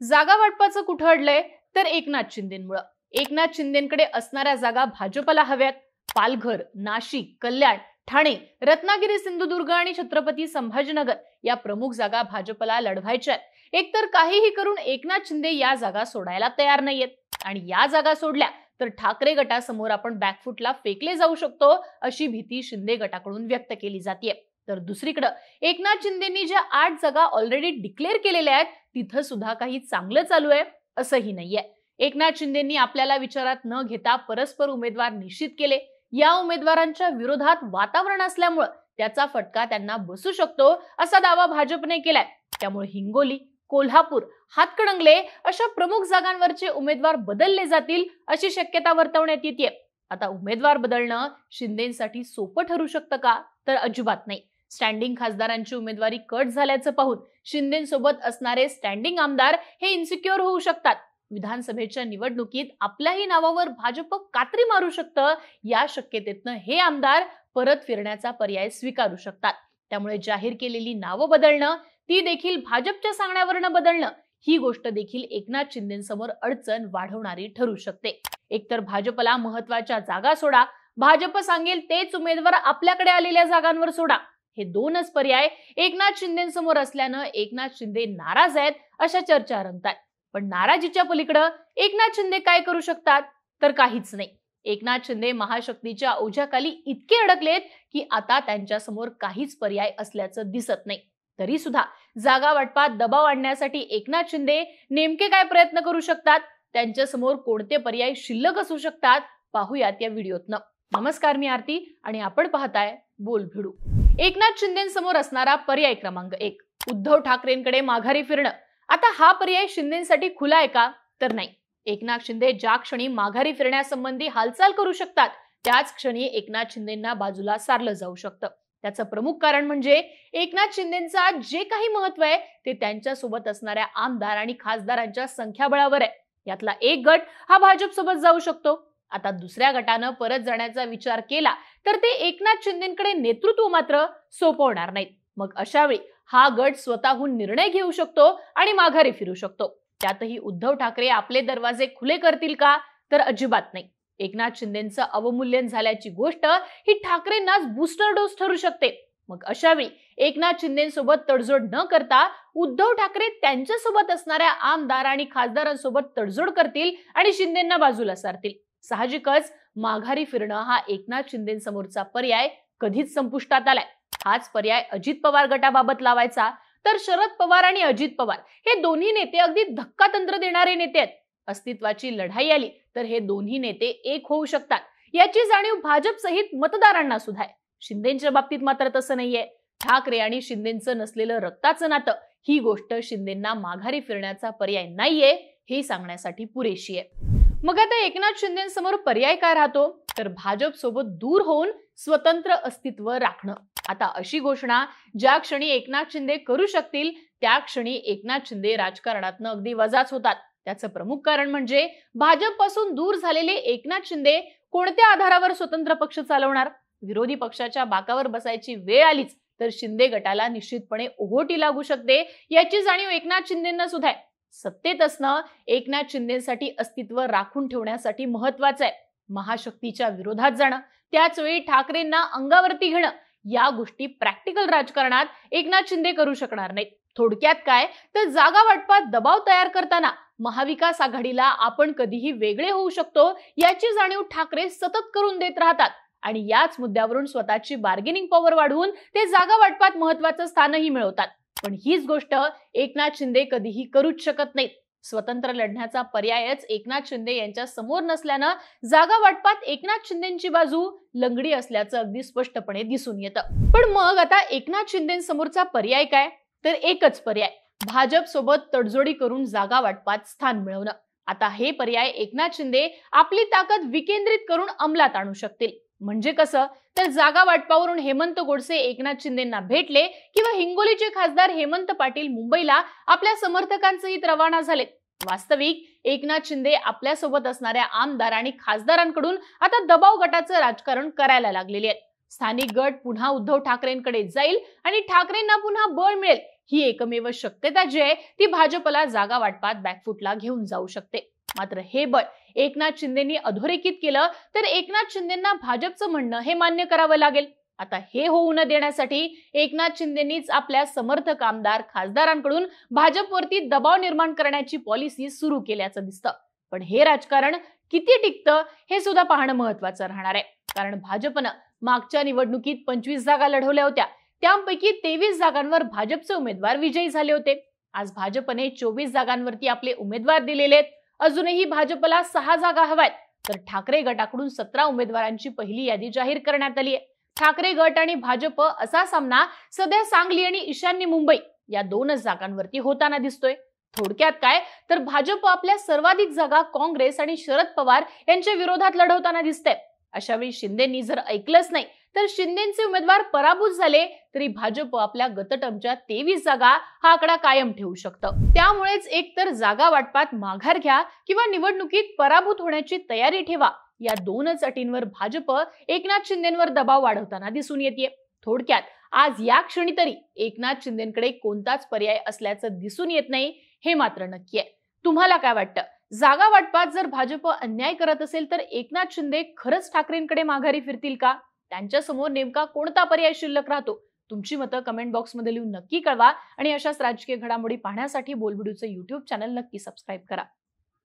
जागा वाटपाचं कुठं अडलंय तर एकनाथ शिंदेंमुळे। एकनाथ शिंदेंकडे असणाऱ्या जागा भाजपला हव्यात। पालघर, नाशिक, कल्याण, ठाणे, रत्नागिरी, सिंधुदुर्ग आणि छत्रपती संभाजीनगर या प्रमुख जागा भाजपला लढवायच्या आहेत। एकतर काहीही करून एकनाथ शिंदे या जागा सोडायला तयार नाहीयेत आणि या जागा सोडल्या तर ठाकरे गटासमोर आपण बॅकफुटला फेकले जाऊ शकतो अशी भीती शिंदे गटाकडून व्यक्त केली जाते। तर दुसरीकडे एकनाथ शिंदेंनी ज्या 8 जागा ऑलरेडी डिक्लेअर केलेल्या आहेत तिथं सुद्धा काही चांगलं चालू आहे असंही नाहीये। एकनाथ शिंदेंनी आपल्याला विचारात न घेता परस्पर उमेदवार निश्चित केले। या उमेदवारांच्या विरोधात वातावरण असल्यामुळे त्याचा फटका त्यांना बसू शकतो असा दावा भाजपने केलाय। त्यामुळे हिंगोली, कोल्हापूर, हातकणंगले अशा प्रमुख जागांवरचे उमेदवार बदलले जातील अशी शक्यता वर्तवण्यात येते। आता उमेदवार बदलणं शिंदेंसाठी सोपं ठरू शकतं का तर अजिबात नाही। स्टँडिंग खासदारांची उमेदवारी कट झाल्याचं पाहून शिंदेंसोबत असणारे स्टँडिंग आमदार हे इन्सिक्युअर होऊ शकतात। विधानसभेच्या निवडणुकीत आपल्याही नावावर भाजप कात्री मारू शकतं या शक्यतेतनं हे आमदार परत फिरण्याचा पर्याय स्वीकारू शकतात। त्यामुळे जाहीर केलेली नावं बदलणं, ती देखील भाजपच्या सांगण्यावरनं बदलणं, ही गोष्ट देखील एकनाथ शिंदेंसमोर अडचण वाढवणारी ठरू शकते। एकतर भाजपला महत्वाच्या जागा सोडा, भाजप सांगेल तेच उमेदवार आपल्याकडे आलेल्या जागांवर सोडा, हे दोनच पर्याय एकनाथ शिंदेंसमोर असल्यानं एकनाथ शिंदे नाराज आहेत अशा चर्चा रंगतात। पण नाराजीच्या पलीकडे एकनाथ शिंदे काय करू शकतात तर काहीच नाही। एकनाथ शिंदे महाशक्तीच्या ओझ्याखाली इतके अडकलेत की आता त्यांच्या समोर काहीच पर्याय असल्याचं दिसत नाही। तरी सुद्धा जागा वाटपात दबाव आणण्यासाठी एकनाथ शिंदे नेमके काय प्रयत्न करू शकतात, त्यांच्या समोर कोणते पर्याय शिल्लक असू शकतात, पाहूयात या व्हिडिओतनं। नमस्कार, मी आरती आणि आपण पाहताय बोल भिडू। एकनाथ शिंदेंसमोर असणारा पर्याय क्रमांक 1, उद्धव ठाकरेंकडे माघारी फिरणं। आता हा पर्याय शिंदेंसाठी खुला आहे का तर नाही। एकनाथ शिंदे ज्या क्षणी माघारी फिरण्यासंबंधी हालचाल करू शकतात त्याच क्षणी एकनाथ शिंदेंना बाजूला सारलं जाऊ शकतं। त्याचं प्रमुख कारण म्हणजे एकनाथ शिंदेंचा जे काही महत्व आहे ते त्यांच्या सोबत असणाऱ्या आमदार आणि खासदारांच्या संख्याबळावर आहे। यातला एक गट हा भाजप सोबत जाऊ शकतो। आता दुसऱ्या गटानं परत जाण्याचा विचार केला तर ते एकनाथ शिंदेंकडे नेतृत्व मात्र सोपवणार नाहीत। मग अशा वेळी हा गट स्वतःहून निर्णय घेऊ शकतो आणि माघारी फिरू शकतो। त्यातही उद्धव ठाकरे आपले दरवाजे खुले करतील का तर अजिबात नाही। एकनाथ शिंदेंचं अवमूल्यन झाल्याची गोष्ट ही ठाकरेंनाच बूस्टर डोस ठरू शकते। मग अशा वेळी एकनाथ शिंदेंसोबत तडजोड न करता उद्धव ठाकरे त्यांच्यासोबत असणाऱ्या आमदार आणि खासदारांसोबत तडजोड करतील आणि शिंदेंना बाजूला सारतील। साहजिकच माघारी फिरणं हा एकनाथ शिंदेंसमोरचा पर्याय कधीच संपुष्टात आलाय। हाच पर्याय अजित पवार गटाबाबत लावायचा तर शरद पवार आणि अजित पवार हे दोन्ही नेते अगदी धक्कातंत्र देणारे नेते आहेत। अस्तित्वाची लढाई आली तर हे दोन्ही नेते एक होऊ शकतात याची जाणीव भाजप सहित मतदारांना सुद्धा आहे। शिंदेंच्या बाबतीत मात्र तसं नाहीये। ठाकरे आणि शिंदेंचं नसलेलं रक्ताचं नातं ही गोष्ट शिंदेंना माघारी फिरण्याचा पर्याय नाहीये हे सांगण्यासाठी पुरेशी आहे। मग आता एकनाथ शिंदेंसमोर पर्याय काय राहतो तर भाजप सोबत दूर होऊन स्वतंत्र अस्तित्व राखणं। आता अशी घोषणा ज्या क्षणी एकनाथ शिंदे करू शकतील त्या क्षणी एकनाथ शिंदे राजकारणातनं अगदी वजाच होतात। त्याचं प्रमुख कारण म्हणजे भाजप पासून दूर झालेले एकनाथ शिंदे कोणत्या आधारावर स्वतंत्र पक्ष चालवणार। विरोधी पक्षाच्या बाकावर बसायची वेळ आलीच तर शिंदे गटाला निश्चितपणे ओहोटी लागू शकते याची जाणीव एकनाथ शिंदेंना सुद्धा आहे। सत्तेत असणं एकनाथ शिंदेसाठी अस्तित्व राखून ठेवण्यासाठी महत्वाचं आहे। महाशक्तीच्या विरोधात जाणं, त्याच वेळी ठाकरेंना अंगावरती घेणं, या गोष्टी प्रॅक्टिकल राजकारणात एकनाथ शिंदे करू शकणार नाहीत। थोडक्यात काय तर जागा वाटपात दबाव तयार करताना महाविकास आघाडीला आपण कधीही वेगळे होऊ शकतो याची जाणीव ठाकरे सतत करून देत राहतात आणि याच मुद्द्यावरून स्वतःची बार्गेनिंग पॉवर वाढवून ते जागा वाटपात महत्वाचं स्थानही मिळवतात। पण हीच गोष्ट एकनाथ शिंदे कधीही करूच शकत नाहीत। स्वतंत्र लढण्याचा पर्यायच एकनाथ शिंदे यांच्या समोर नसल्यानं जागा वाटपात एकनाथ शिंदेंची बाजू लंगडी असल्याचं अगदी स्पष्टपणे दिसून येतं। पण मग आता एकनाथ शिंदेंसमोरचा पर्याय काय तर एकच पर्याय, भाजप सोबत तडजोडी करून जागा वाटपात स्थान मिळवणं। आता हे पर्याय एकनाथ शिंदे आपली ताकद विकेंद्रित करून अंमलात आणू शकतील। म्हणजे कसं तर जागा वाटपावरून हेमंत गोडसे एकनाथ शिंदेंना भेटले किंवा हिंगोलीचे खासदार हेमंत पाटील मुंबईला आपल्या समर्थकांसहित रवाना झालेत। वास्तविक एकनाथ शिंदे आपल्या सोबत असणाऱ्या आमदार आणि खासदारांकडून आता दबाव गटाचं राजकारण करायला लागलेले आहेत। स्थानिक गट पुन्हा उद्धव ठाकरेंकडे जाईल आणि ठाकरेंना पुन्हा बळ मिळेल ही एकमेव शक्यता जी आहे ती भाजपला जागा वाटपात बॅकफुटला घेऊन जाऊ शकते. मात्र हे बळ एकनाथ शिंदेंनी अधोरेखित केलं तर एकनाथ शिंदेंना भाजपचं म्हणणं हे मान्य करावं लागेल. आता हे होऊ न देण्यासाठी एकनाथ शिंदेंनीच आपल्या समर्थक आमदार खासदारांकडून भाजपवरती दबाव निर्माण करण्याची पॉलिसी सुरू केल्याचं दिसतं. पण हे राजकारण किती टिकतं हे सुद्धा पाहणं महत्वाचं राहणार आहे. कारण भाजपनं मागच्या निवडणुकीत 25 जागा लढवल्या होत्या, त्यापैकी 23 जागांवर भाजपचे उमेदवार विजयी झाले होते. आज भाजपने 24 जागांवरती आपले उमेदवार दिलेले आहेत. अजूनही भाजपला 6 जागा हव्यात. तर ठाकरे गटाकडून 17 उमेदवारांची पहिली यादी जाहीर करण्यात आली आहे. ठाकरे गट आणि भाजप असा सामना सध्या सांगली आणि ईशान्य मुंबई या 2च जागांवरती होताना दिसतोय. थोडक्यात काय तर भाजप आपल्या सर्वाधिक जागा काँग्रेस आणि शरद पवार यांच्या विरोधात लढवताना दिसते. अशा वेळी शिंदेंनी जर ऐकलंच नाही तर शिंदेचे उमेदवार पराभूत झाले तरी भाजप आपल्या गतटर्मच्या 23 जागा हा आकडा कायम ठेवू शकतं. त्यामुळेच एकतर जागा वाटपात माघार घ्या किंवा निवडणुकीत पराभूत होण्याची तयारी ठेवा, या 2च अटींवर भाजप एकनाथ शिंदेंवर दबाव वाढवताना दिसून येते. थोडक्यात आज या क्षणी तरी एकनाथ शिंदेंकडे कोणताच पर्याय असल्याचं दिसून येत नाही, हे मात्र नक्की आहे. तुम्हाला काय वाटतं? जागा वाटपात जर भाजप अन्याय करत असेल तर एकनाथ शिंदे खरंच ठाकरेंकडे माघारी फिरतील का? त्यांच्या समोर नेमका कोणता पर्याय शिल्लक राहतो? तुमची मतं कमेंट बॉक्समध्ये लिहून नक्की कळवा आणि अशाच राजकीय घडामोडी पाहण्यासाठी बोलबिडूचं YouTube चॅनल नक्की सबस्क्राईब करा.